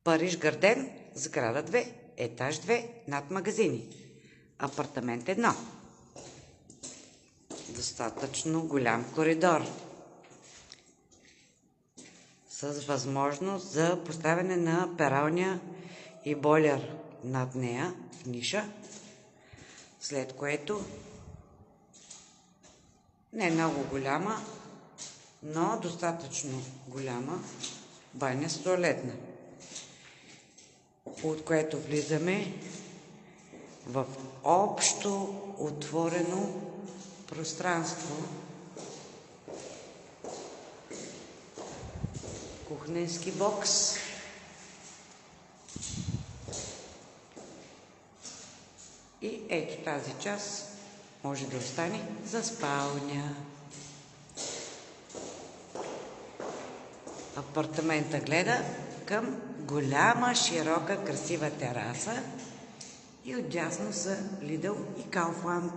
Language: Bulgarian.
Париж Гарден, сграда 2, етаж 2, над магазини. Апартамент 1. Достатъчно голям коридор с възможност за поставяне на пералня и бойлер над нея в ниша, след което не много голяма, но достатъчно голяма баня с тоалетна, от което влизаме в общо отворено пространство, кухненски бокс и ето тази част може да остане за спалня. Апартамента гледа към голяма, широка, красива тераса и отдясно са Lidl и Kaufland.